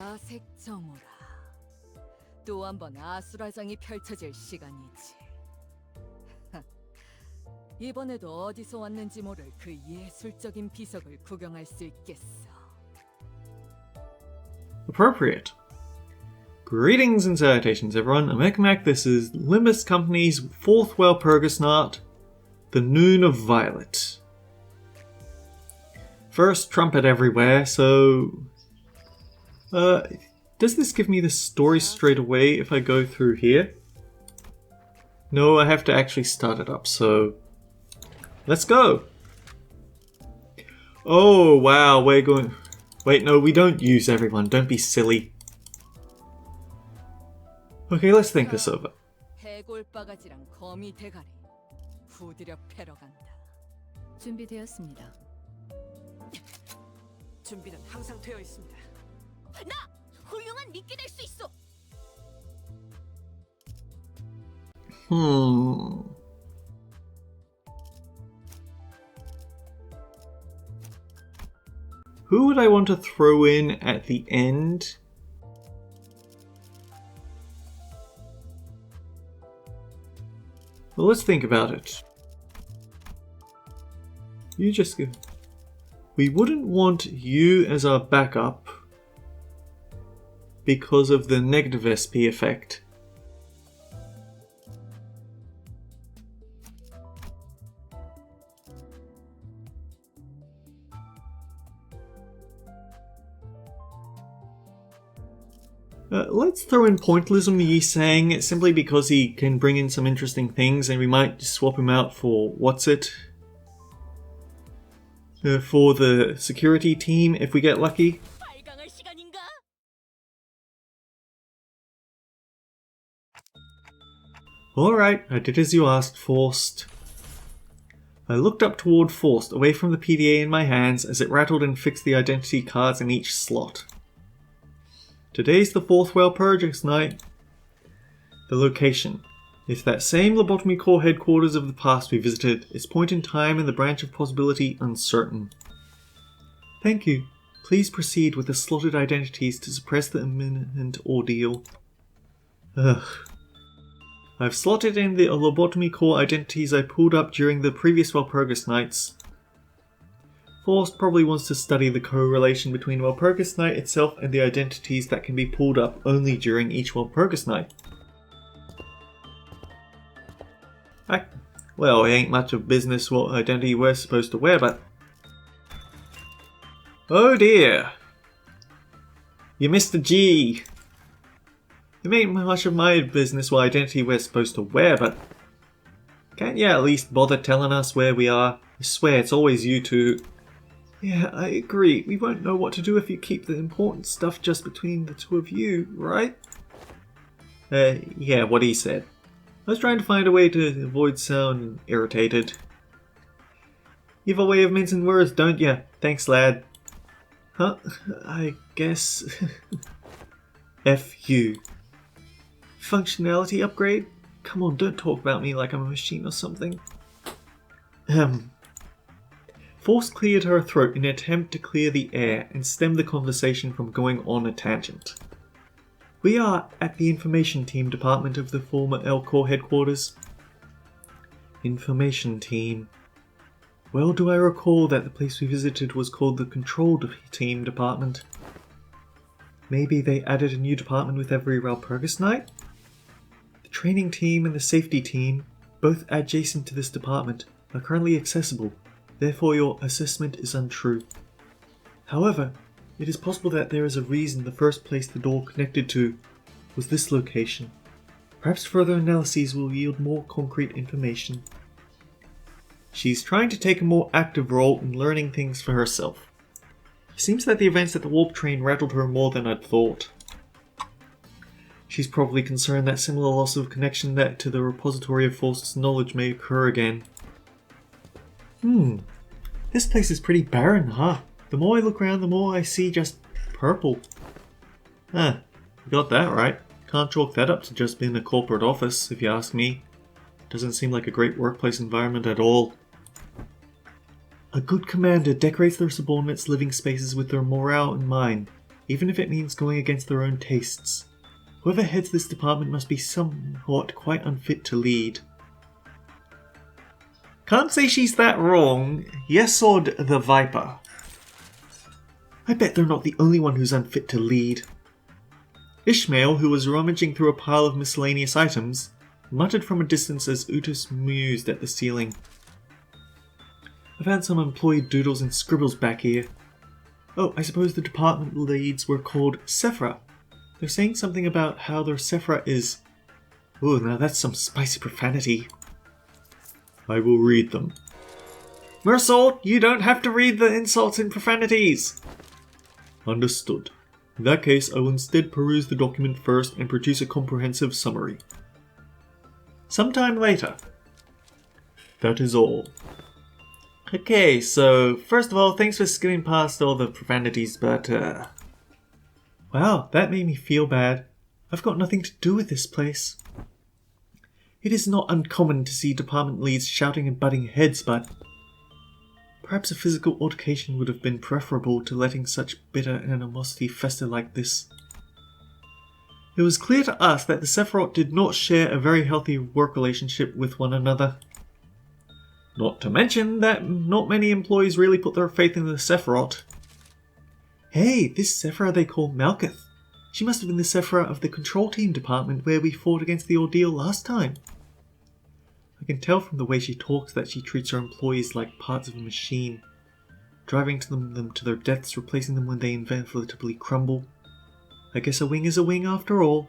아색정오라. 또 한 번 아수라장이 펼쳐질 시간이지. 이번에도 어디서 왔는지 모를 그 예술적인 비석을 구경할 수 있겠어. Appropriate. Greetings and salutations, everyone. I'm Ekmak. This is Limbus Company's fourth Walpurgis knot, The Noon of Violet. First trumpet everywhere, so... does this give me the story straight away if I go through here? No, I have to actually start it up, so... Let's go! Oh, wow, we're going... Wait, no, we don't use everyone. Don't be silly. Okay, let's think this over. 해골바가지랑 거미 대가리 후드려 패러 간다. 준비되었습니다. 준비는 항상 되어 있습니다. 나 훌륭한 미끼 될 수 있어. Who would I want to throw in at the end? Well, let's think about it. You just go. We wouldn't want you as our backup because of the negative SP effect. Let's throw in Pointillism Yi Sang simply because he can bring in some interesting things, and we might swap him out for what's-it? For the security team if we get lucky. Alright, I did as you asked, Forced. I looked up toward Forced, away from the PDA in my hands as it rattled and fixed the identity cards in each slot. Today's the fourth Walpurgis night. The location. It's that same Lobotomy Corps headquarters of the past we visited. Its point in time and the branch of possibility uncertain. Thank you. Please proceed with the slotted identities to suppress the imminent ordeal. Ugh. I've slotted in the Lobotomy Corps identities I pulled up during the previous Walpurgis nights. Forrest probably wants to study the correlation between Walpurgis Night itself and the identities that can be pulled up only during each Walpurgis Night. Well, it ain't much of business what identity we're supposed to wear, but... Oh dear! You missed the G! It ain't much of my business what identity we're supposed to wear, but... Can't you at least bother telling us where we are? I swear it's always you two. Yeah, I agree. We won't know what to do if you keep the important stuff just between the two of you, right? Yeah, what he said. I was trying to find a way to avoid sounding irritated. You have a way of mincing words, don't you? Thanks, lad. Huh? I guess... F you. Functionality upgrade? Come on, don't talk about me like I'm a machine or something. Force cleared her throat in an attempt to clear the air and stem the conversation from going on a tangent. We are at the Information Team department of the former LobCorp headquarters. Information Team. Well do I recall that the place we visited was called the Control Team department. Maybe they added a new department with every Walpurgis night? The Training Team and the Safety Team, both adjacent to this department, are currently accessible. Therefore your assessment is untrue. However, it is possible that there is a reason the first place the door connected to was this location. Perhaps further analyses will yield more concrete information. She's trying to take a more active role in learning things for herself. It seems that the events at the warp train rattled her more than I'd thought. She's probably concerned that similar loss of connection that to the repository of Forced's knowledge may occur again. This place is pretty barren, huh? The more I look around, the more I see just purple. You got that right. Can't chalk that up to just being a corporate office, if you ask me. Doesn't seem like a great workplace environment at all. A good commander decorates their subordinates' living spaces with their morale in mind. even if it means going against their own tastes. Whoever heads this department must be somewhat quite unfit to lead. Can't say she's that wrong. Yesod the Viper. I bet they're not the only one who's unfit to lead. Ishmael, who was rummaging through a pile of miscellaneous items, muttered from a distance as Utus mused at the ceiling. I found some employee doodles and scribbles back here. Oh, I suppose the department leads were called Sephra. They're saying something about how their Sephra is... Oh, now that's some spicy profanity. I will read them. Mersault, you don't have to read the insults and profanities! Understood. In that case, I will instead peruse the document first and produce a comprehensive summary. Sometime later. That is all. Okay, so first of all, thanks for skimming past all the profanities, but wow, that made me feel bad. I've got nothing to do with this place. It is not uncommon to see department leads shouting and butting heads, but perhaps a physical altercation would have been preferable to letting such bitter animosity fester like this. It was clear to us that the Sephiroth did not share a very healthy work relationship with one another. Not to mention that not many employees really put their faith in the Sephiroth. Hey, this Sephra they call Malkuth. She must have been the Sephra of the control team department where we fought against the ordeal last time. I can tell from the way she talks that she treats her employees like parts of a machine, driving them to their deaths, replacing them when they inevitably crumble. I guess a wing is a wing after all.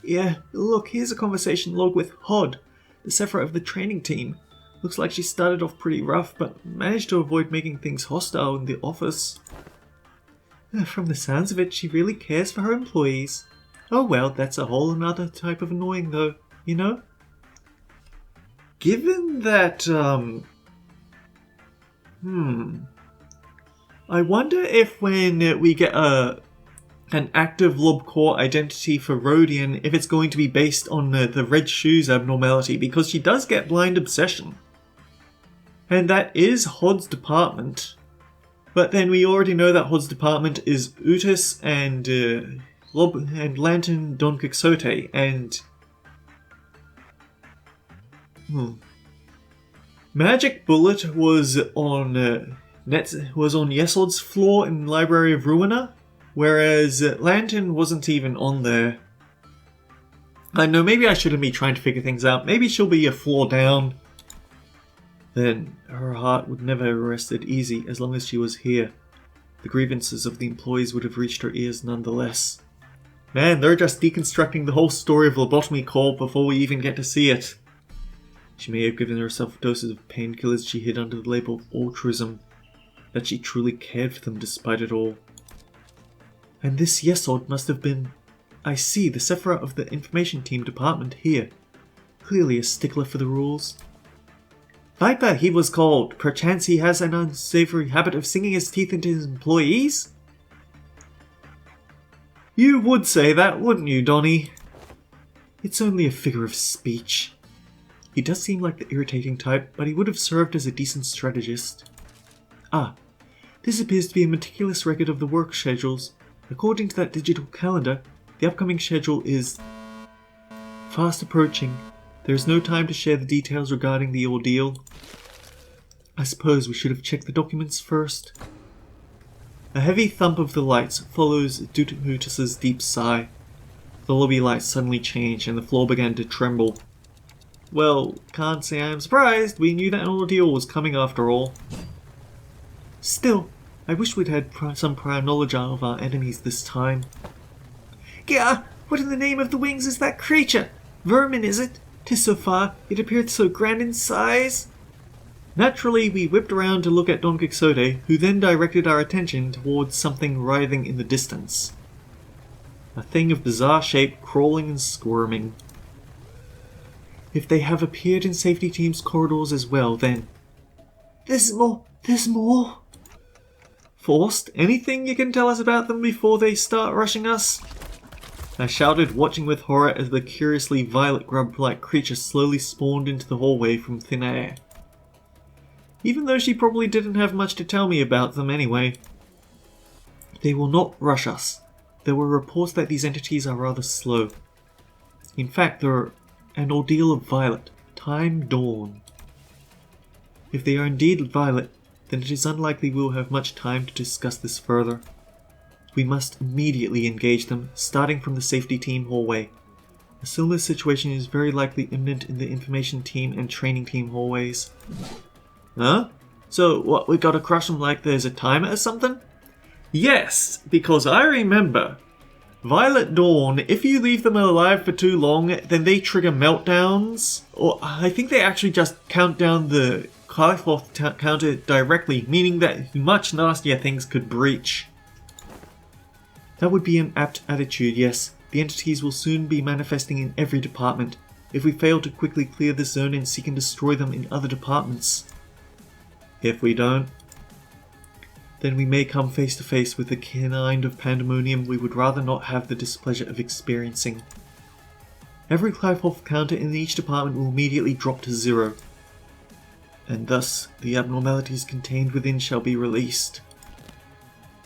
Yeah, look, here's a conversation log with Hod, the Sephra of the training team. Looks like she started off pretty rough, but managed to avoid making things hostile in the office. From the sounds of it, she really cares for her employees. Oh well, that's a whole another type of annoying though, you know? Given that, I wonder if when we get an active LobCorp identity for Rodian, if it's going to be based on the red shoes abnormality, because she does get blind obsession. And that is Hod's department. But then we already know that Hod's department is Utus and Lantern Don Quixote and... Magic Bullet was on Yesod's floor in Library of Ruina, whereas Lantern wasn't even on there. I know, maybe I shouldn't be trying to figure things out. Maybe she'll be a floor down. Then her heart would never have rested easy as long as she was here. The grievances of the employees would have reached her ears nonetheless. Man, they're just deconstructing the whole story of Lobotomy Corp before we even get to see it. She may have given herself doses of painkillers she hid under the label of altruism, that she truly cared for them despite it all. And this Yesod must have been... I see, the Sephra of the information team department here. Clearly a stickler for the rules. Viper, he was called. Perchance he has an unsavory habit of sinking his teeth into his employees? You would say that, wouldn't you, Donnie? It's only a figure of speech. He does seem like the irritating type, but he would have served as a decent strategist. Ah, this appears to be a meticulous record of the work schedules. According to that digital calendar, the upcoming schedule is fast approaching. There is no time to share the details regarding the ordeal. I suppose we should have checked the documents first. A heavy thump of the lights follows Utus's deep sigh. The lobby lights suddenly changed and the floor began to tremble. Well, can't say I'm surprised. We knew that an ordeal was coming after all. Still, I wish we'd had some prior knowledge of our enemies this time. Gah! What in the name of the wings is that creature? Vermin, is it? 'Tis so far, it appeared so grand in size. Naturally, we whipped around to look at Don Quixote, who then directed our attention towards something writhing in the distance. A thing of bizarre shape crawling and squirming. If they have appeared in safety team's corridors as well, then... There's more! Forced? Anything you can tell us about them before they start rushing us? I shouted, watching with horror as the curiously violet grub-like creature slowly spawned into the hallway from thin air. Even though she probably didn't have much to tell me about them anyway. They will not rush us. There were reports that these entities are rather slow. In fact, they're an ordeal of Violet. Time Dawn. If they are indeed Violet, then it is unlikely we will have much time to discuss this further. We must immediately engage them, starting from the safety team hallway. A similar situation is very likely imminent in the information team and training team hallways. Huh? So, what, we gotta crush them like there's a timer or something? Yes, because I remember. Violet Dawn, if you leave them alive for too long, then they trigger meltdowns. Or I think they actually just count down the life loss counter directly, meaning that much nastier things could breach. That would be an apt attitude, yes. The entities will soon be manifesting in every department. If we fail to quickly clear the zone and seek and destroy them in other departments. If we don't, then we may come face to face with the kind of pandemonium we would rather not have the displeasure of experiencing. Every life health counter in each department will immediately drop to 0. And thus, the abnormalities contained within shall be released.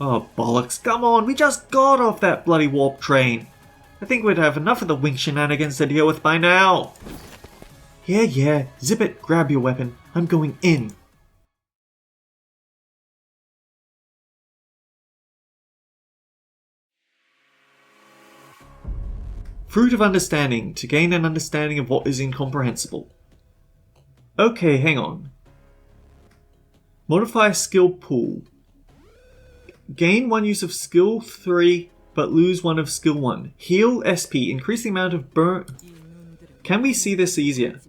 Oh bollocks, come on, we just got off that bloody warp train. I think we'd have enough of the wing shenanigans to deal with by now. Yeah, zip it, grab your weapon. I'm going in. Fruit of Understanding, to gain an understanding of what is incomprehensible. Okay, hang on. Modify skill pool. Gain 1 use of skill 3, but lose 1 of skill 1. Heal SP, increase the amount of burn... Can we see this easier?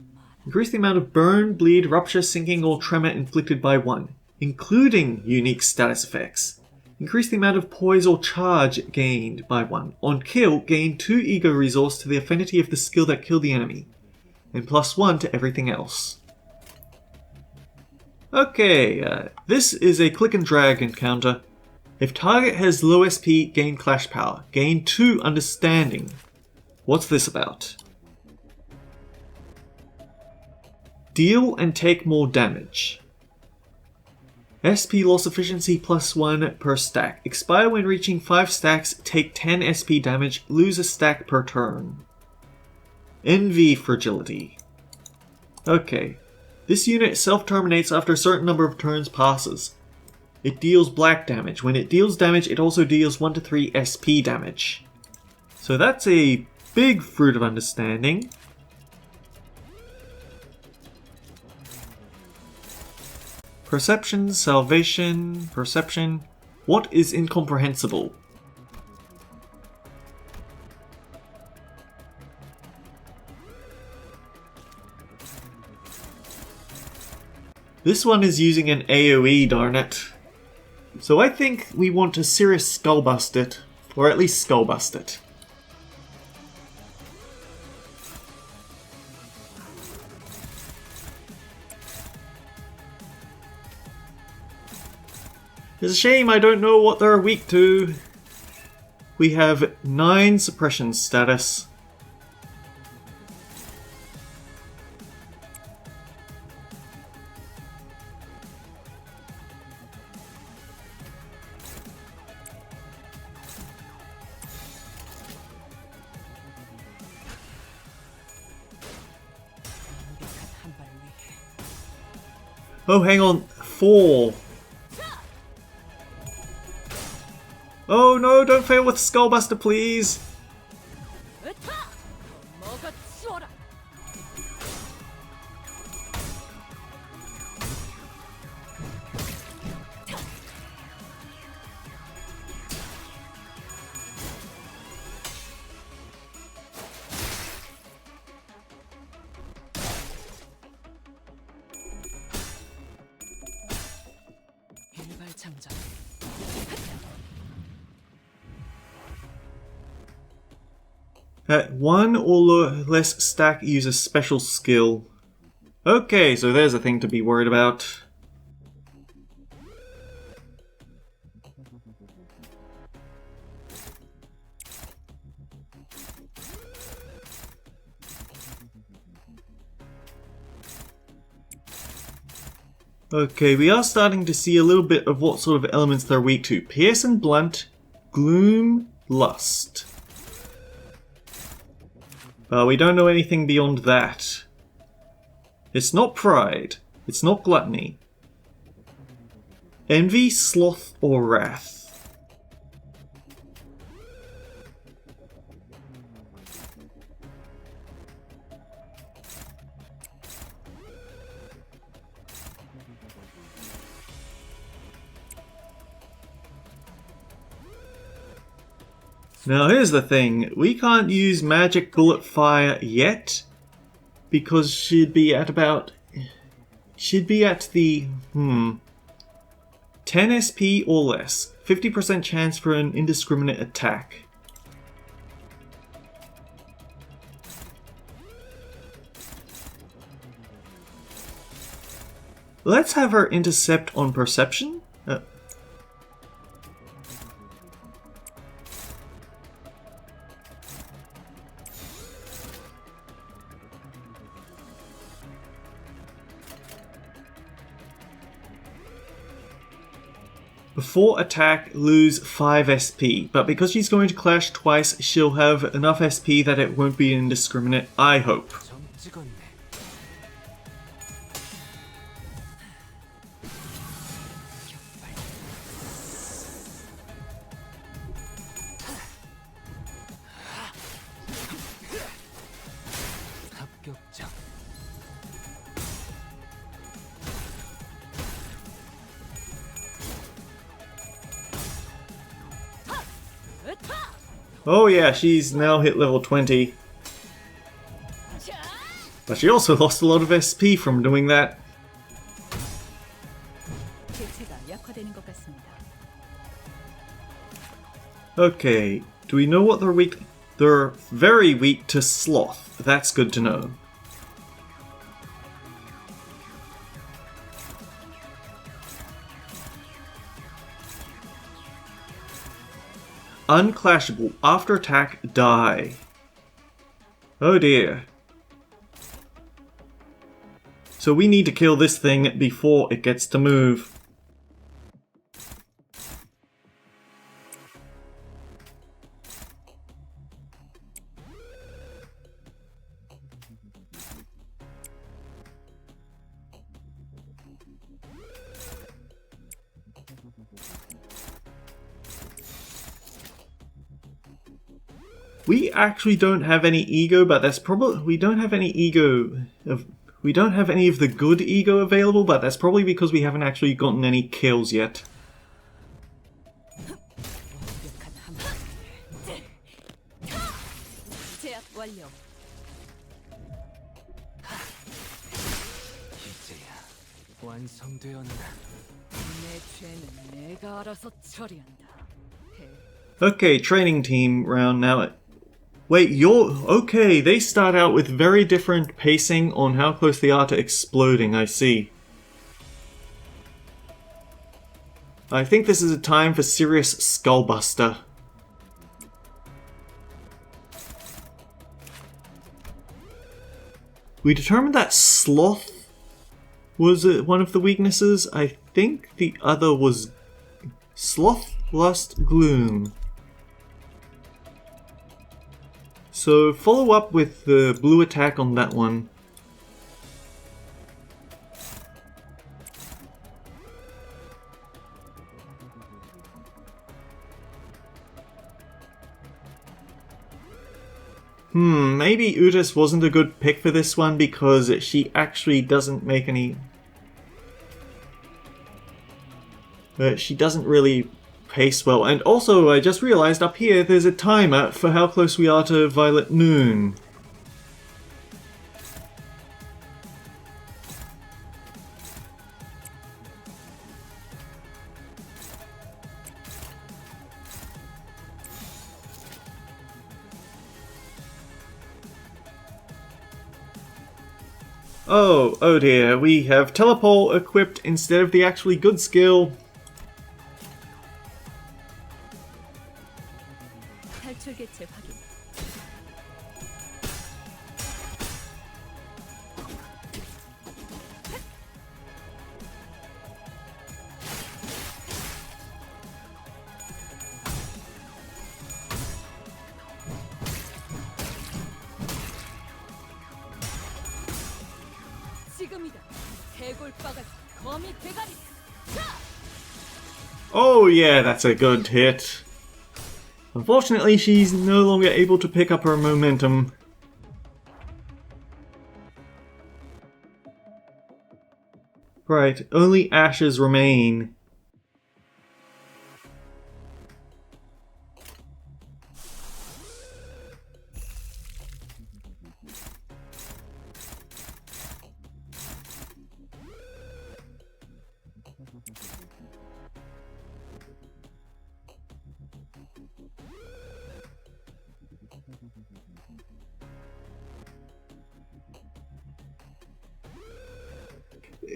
Increase the amount of burn, bleed, rupture, sinking, or tremor inflicted by 1, including unique status effects. Increase the amount of poise or charge gained by 1. On kill, gain 2 ego resource to the affinity of the skill that killed the enemy, and +1 to everything else. Okay, this is a click and drag encounter. If target has low SP, gain clash power. Gain 2 understanding. What's this about? Deal and take more damage. SP loss efficiency +1 per stack. Expire when reaching 5 stacks, take 10 SP damage, lose a stack per turn. Envy fragility. Okay. This unit self-terminates after a certain number of turns passes. It deals black damage. When it deals damage, it also deals 1 to 3 SP damage. So that's a big fruit of understanding. Perception, salvation, perception. What is incomprehensible? This one is using an AoE, darn it. So I think we want to serious skullbust it, or at least skullbust it. It's a shame I don't know what they're weak to. We have 9 suppression status. Oh, hang on. 4. Oh no, don't fail with Skullbuster, please! At 1 or less stack, use a special skill. Okay, so there's a thing to be worried about. Okay, we are starting to see a little bit of what sort of elements they're weak to. Pierce and Blunt, Gloom, Lust. We don't know anything beyond that. It's not pride. It's not gluttony. Envy, sloth, or wrath. Now here's the thing, we can't use magic bullet fire yet, because she'd be at the 10 SP or less, 50% chance for an indiscriminate attack. Let's have her intercept on perception. Before attack, lose 5 SP, but because she's going to clash twice, she'll have enough SP that it won't be indiscriminate, I hope. 점 찍었네. 합격장. Oh yeah, she's now hit level 20. But she also lost a lot of SP from doing that. 대체가 약화되는 것 같습니다. Okay, do we know what they're weak? They're very weak to sloth. That's good to know. Unclashable. After attack, die. Oh dear. So we need to kill this thing before it gets to move. We actually don't have any ego, but that's probably we don't have any of the good ego available, but that's probably because we haven't actually gotten any kills yet. 제압 완료. 이제야 완성되었나. 내 죄는 내가 알아서 처리한다. Okay, training team round now. Wait, you're... Okay, they start out with very different pacing on how close they are to exploding, I see. I think this is a time for serious skullbuster. We determined that sloth was one of the weaknesses. I think the other was sloth, lust, gloom. So follow up with the blue attack on that one. Maybe Utis wasn't a good pick for this one because she actually doesn't make any... she doesn't really pace well. And also, I just realized up here there's a timer for how close we are to Violet Moon. Oh dear, we have Telepole equipped instead of the actually good skill. 탈출 개체 확인. 해골바가 거미 대가리. Oh yeah, that's a good hit. Unfortunately, she's no longer able to pick up her momentum. Right, only ashes remain.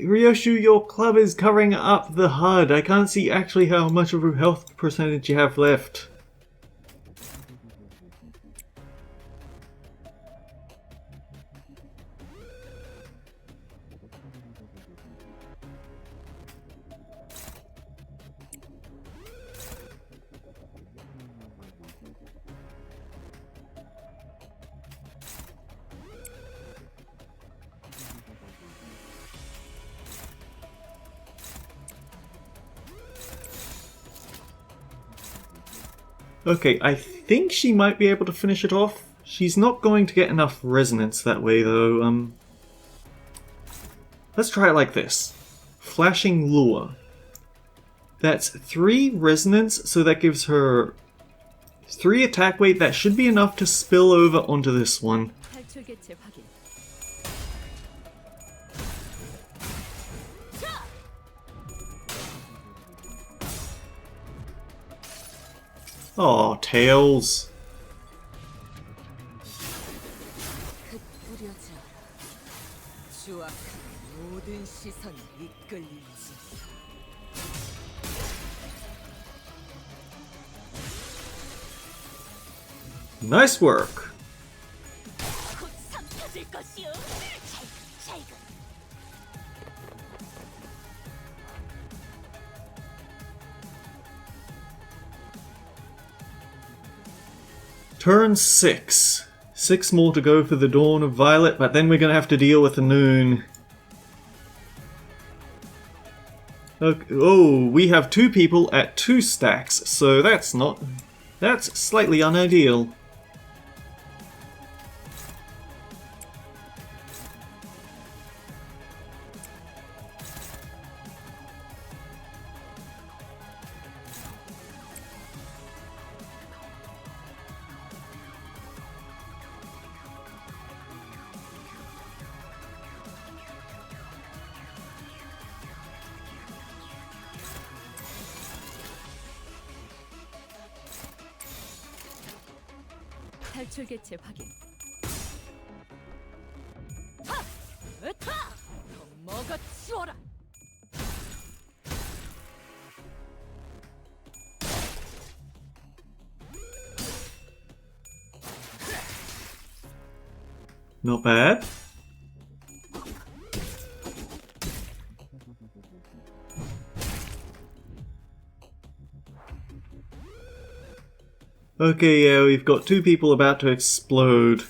Ryoshu, your club is covering up the HUD. I can't see actually how much of a health percentage you have left. Okay, I think she might be able to finish it off. She's not going to get enough resonance that way, though. Let's try it like this. Flashing Lure. That's 3 resonance, so that gives her 3 attack weight. That should be enough to spill over onto this one. 탈출 개체 확인. Oh, Tails. 흩뿌려져. 추악한 모든 시선이 이끌리지. Nice work. 곧 삼켜질 것이오. 잘 Turn 6. 6 more to go for the Dawn of Violet, but then we're gonna have to deal with the Noon. Okay, oh, we have 2 people at 2 stacks, so that's slightly unideal. 탈출 개체 확인. 으타! 더 먹어치워라. Not bad. Okay, yeah, we've got 2 people about to explode.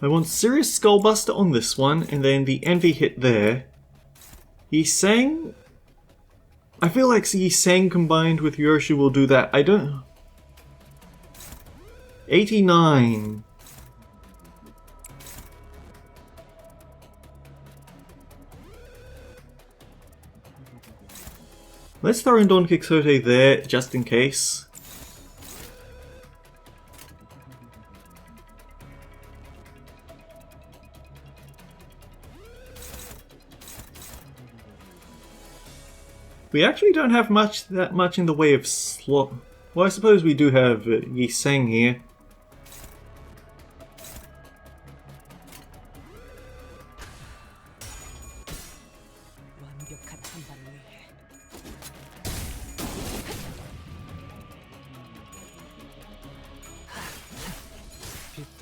I want Serious Skullbuster on this one, and then the Envy hit there. Yiseng? I feel like Yiseng combined with Ryoshu will do that. I don't... 89. Let's throw in Don Quixote there, just in case. We actually don't have that much in the way of slot. Well, I suppose we do have Yiseng here. 완벽한 한 발을 위해.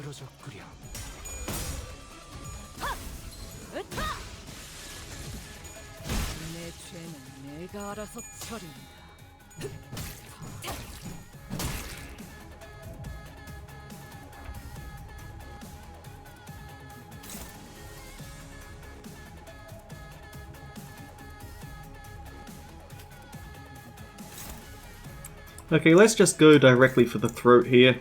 늘어졌구려. 내 죄는 내가 알아서 처리한다. Okay, let's just go directly for the throat here.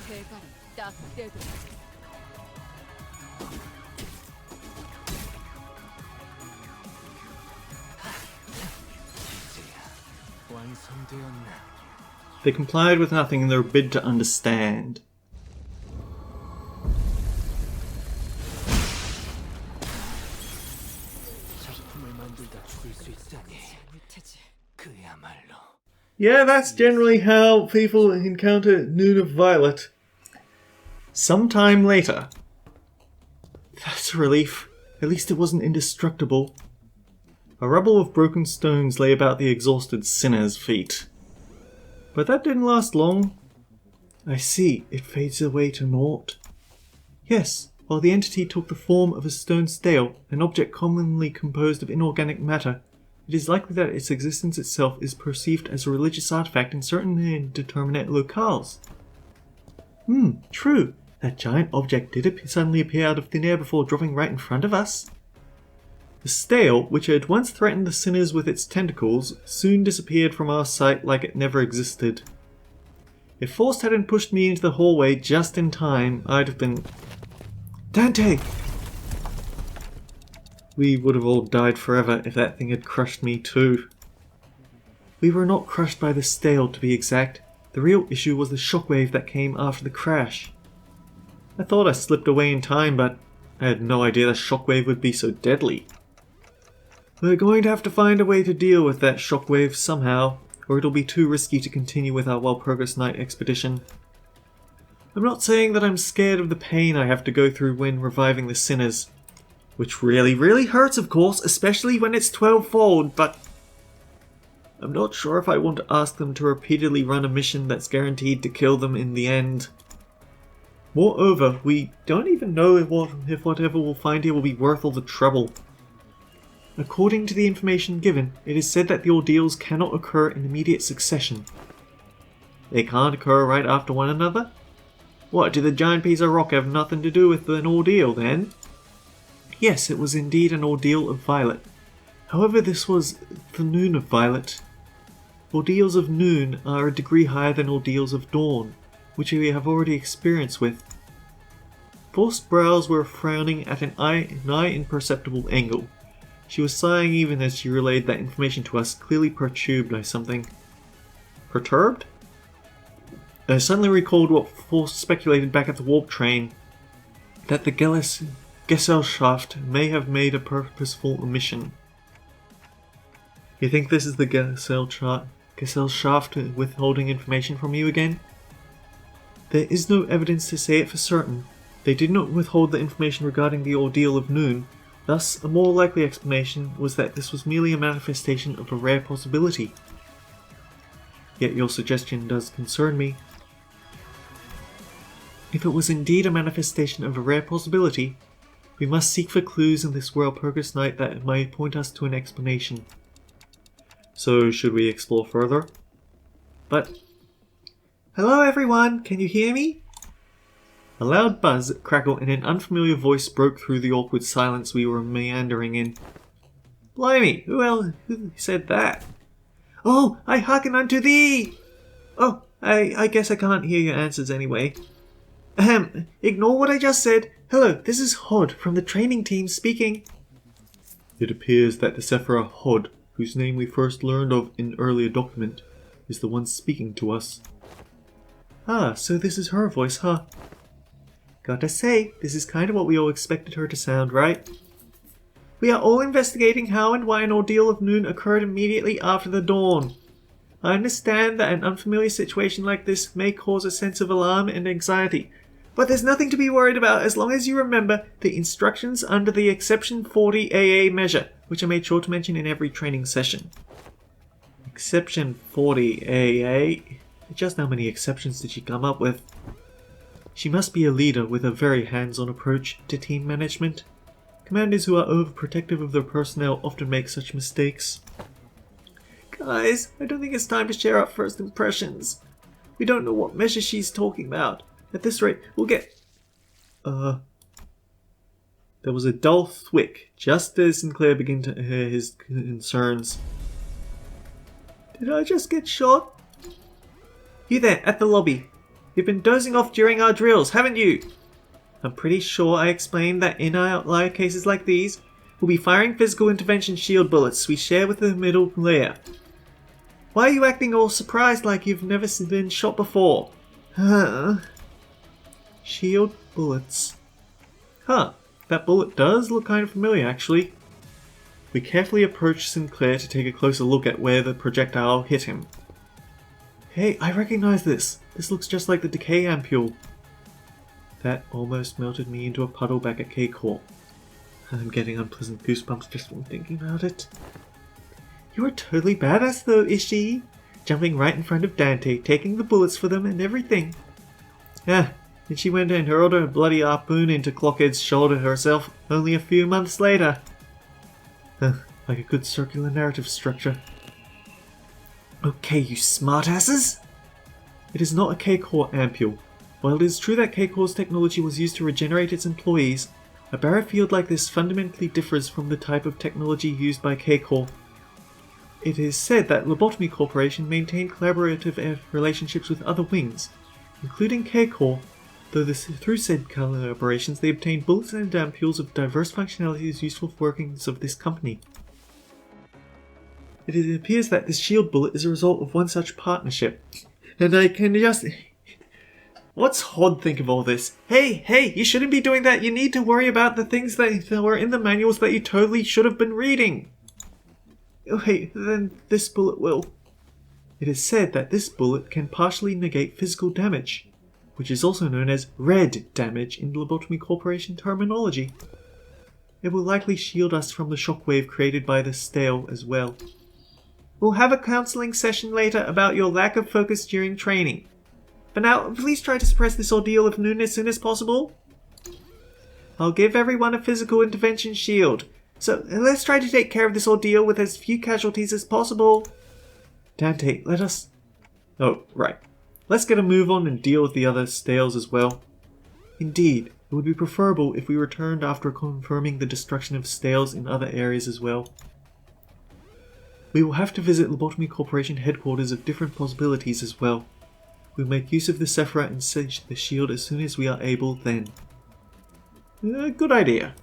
대가리 딱 떼도 이제야 완성되었나? They complied with nothing in their bid to understand. 작품을 만들다 죽을 수 있다니. 테지. 그야말로. Yeah, that's generally how people encounter Noon of Violet. Sometime later. That's a relief. At least it wasn't indestructible. A rubble of broken stones lay about the exhausted sinner's feet. But that didn't last long. I see, it fades away to naught. Yes, while the entity took the form of a stone stele, an object commonly composed of inorganic matter, it is likely that its existence itself is perceived as a religious artifact in certain indeterminate locales. True. That giant object did suddenly appear out of thin air before dropping right in front of us. The stele, which had once threatened the sinners with its tentacles, soon disappeared from our sight like it never existed. If Faust hadn't pushed me into the hallway just in time, I'd have been... Dante! We would have all died forever if that thing had crushed me too. We were not crushed by the stele, to be exact. The real issue was the shockwave that came after the crash. I thought I slipped away in time, but I had no idea the shockwave would be so deadly. We're going to have to find a way to deal with that shockwave somehow, or it'll be too risky to continue with our Walpurgis night expedition. I'm not saying that I'm scared of the pain I have to go through when reviving the sinners. Which really, really hurts, of course, especially when it's 12-fold, but I'm not sure if I want to ask them to repeatedly run a mission that's guaranteed to kill them in the end. Moreover, we don't even know if whatever we'll find here will be worth all the trouble. According to the information given, it is said that the ordeals cannot occur in immediate succession. They can't occur right after one another? What, did the giant piece of rock have nothing to do with an ordeal then? Yes, it was indeed an ordeal of Violet. However, this was the Noon of Violet. Ordeals of Noon are a degree higher than ordeals of Dawn, which we have already experienced with. Faust's brows were frowning at an nigh imperceptible angle. She was sighing even as she relayed that information to us, clearly perturbed by something. Perturbed? I suddenly recalled what Faust speculated back at the warp train, that the Gesellschaft may have made a purposeful omission. You think this is the Gesellschaft withholding information from you again? There is no evidence to say it for certain. They did not withhold the information regarding the ordeal of Noon. Thus, a more likely explanation was that this was merely a manifestation of a rare possibility. Yet your suggestion does concern me. If it was indeed a manifestation of a rare possibility, we must seek for clues in this Walpurgis night that might point us to an explanation. So, should we explore further? But... Hello everyone, can you hear me? A loud buzz, crackle, and an unfamiliar voice broke through the awkward silence we were meandering in. Blimey, who said that? Oh, I hearken unto thee! Oh, I guess I can't hear your answers anyway. Ignore what I just said. Hello, this is Hod from the training team speaking. It appears that the Sephira Hod, whose name we first learned of in an earlier document, is the one speaking to us. Ah, so this is her voice, huh? Gotta say, this is kind of what we all expected her to sound, right? We are all investigating how and why an ordeal of Noon occurred immediately after the dawn. I understand that an unfamiliar situation like this may cause a sense of alarm and anxiety, but there's nothing to be worried about as long as you remember the instructions under the Exception 40 AA measure, which I made sure to mention in every training session. Exception 40 AA? Just how many exceptions did she come up with? She must be a leader with a very hands-on approach to team management. Commanders who are overprotective of their personnel often make such mistakes. Guys, I don't think it's time to share our first impressions. We don't know what measure she's talking about. At this rate, we'll get... There was a dull thwick just as Sinclair began to hear his concerns. Did I just get shot? You there, at the lobby. You've been dozing off during our drills, haven't you? I'm pretty sure I explained that in outlier cases like these, we'll be firing physical intervention shield bullets we share with the middle layer. Why are you acting all surprised like you've never been shot before? Shield bullets. Huh, that bullet does look kind of familiar actually. We carefully approached Sinclair to take a closer look at where the projectile hit him. Hey, I recognize this. This looks just like the decay ampule. That almost melted me into a puddle back at K-Corp. I'm getting unpleasant goosebumps just from thinking about it. You are totally badass though, is she? Jumping right in front of Dante, taking the bullets for them and everything. Yeah, and she went and hurled her bloody harpoon into Clockhead's shoulder herself only a few months later. Like a good circular narrative structure. Okay, you smartasses! It is not a K-Corp ampule. While it is true that K-Corp's technology was used to regenerate its employees, a barrier field like this fundamentally differs from the type of technology used by K-Corp. It is said that Lobotomy Corporation maintained collaborative relationships with other wings, including K-Corp, though through said collaborations they obtained bullets and ampules of diverse functionalities useful for workings of this company. It appears that this shield bullet is a result of one such partnership. And I can just... What's Hod think of all this? Hey, you shouldn't be doing that. You need to worry about the things that were in the manuals that you totally should have been reading. Okay, then this bullet will. It is said that this bullet can partially negate physical damage, which is also known as red damage in Lobotomy Corporation terminology. It will likely shield us from the shockwave created by the stale as well. We'll have a counseling session later about your lack of focus during training. For now, please try to suppress this ordeal of noon as soon as possible. I'll give everyone a physical intervention shield. So let's try to take care of this ordeal with as few casualties as possible. Dante, let us... Oh, right. Let's get a move on and deal with the other stales as well. Indeed, it would be preferable if we returned after confirming the destruction of stales in other areas as well. We will have to visit Lobotomy Corporation headquarters of different possibilities as well. We'll make use of the Sephira and cinch the shield as soon as we are able then. Good idea.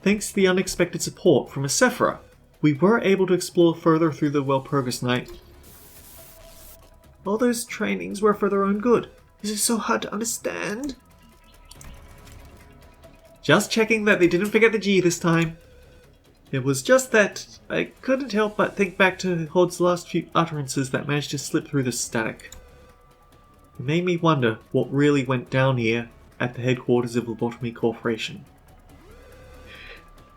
Thanks to the unexpected support from a Sephira, we were able to explore further through the Walpurgis night. All those trainings were for their own good. Is it so hard to understand? Just checking that they didn't forget the G this time. It was just that I couldn't help but think back to Hod's last few utterances that managed to slip through the static. It made me wonder what really went down here at the headquarters of Lobotomy Corporation.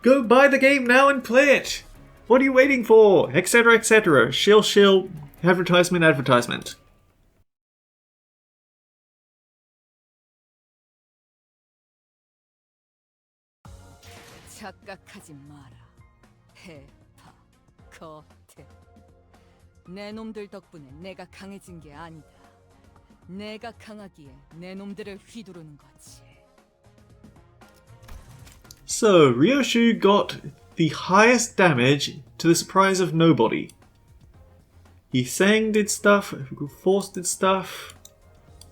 Go buy the game now and play it! What are you waiting for? Etc, etc. Shill, advertisement. 착각하지 마라. 해파, 거태. 내 놈들 덕분에 내가 강해진 게 아니다. 내가 강하기에 내 놈들을 휘두르는 거지. So, Ryoshu got the highest damage to the surprise of nobody. Yiseng did stuff, Force did stuff.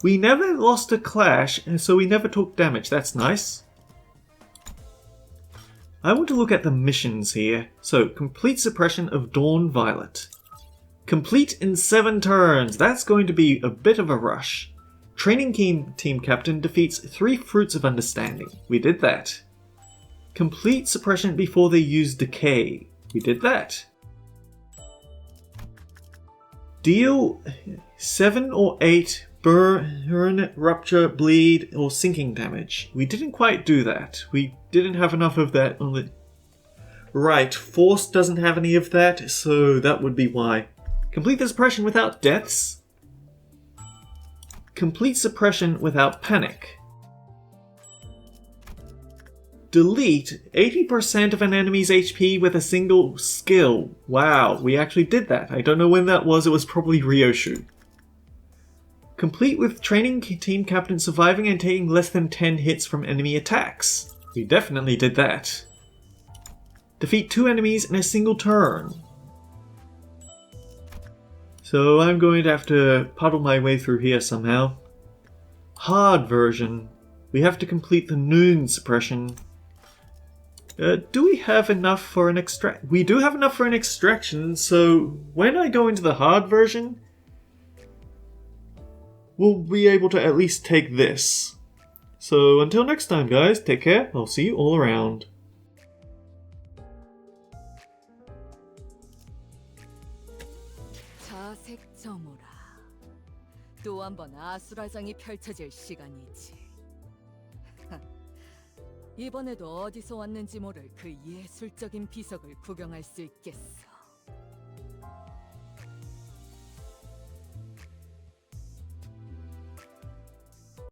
We never lost a clash, and so we never took damage. That's nice. I want to look at the missions here. So, complete suppression of Dawn Violet. Complete in 7 turns. That's going to be a bit of a rush. Training team captain defeats 3 Fruits of Understanding. We did that. Complete suppression before they use decay. We did that. Deal 7 or 8 burn, rupture, bleed, or sinking damage. We didn't quite do that. We didn't have enough of that on the... Right, Force doesn't have any of that, so that would be why. Complete the suppression without deaths. Complete suppression without panic. Delete 80% of an enemy's HP with a single skill. Wow, we actually did that. I don't know when that was, it was probably Ryoshu. Complete with training team captain surviving and taking less than 10 hits from enemy attacks. We definitely did that. Defeat 2 enemies in a single turn. So I'm going to have to puddle my way through here somehow. Hard version. We have to complete the noon suppression. Do we have enough for an extract? We do have enough for an extraction, so when I go into the hard version, we'll be able to at least take this. So until next time, guys, take care. I'll see you all around. 자색정오라. 또 한 번 아수라장이 펼쳐질 시간이지. 이번에도 어디서 왔는지 모를 그 예술적인 비석을 구경할 수 있겠어.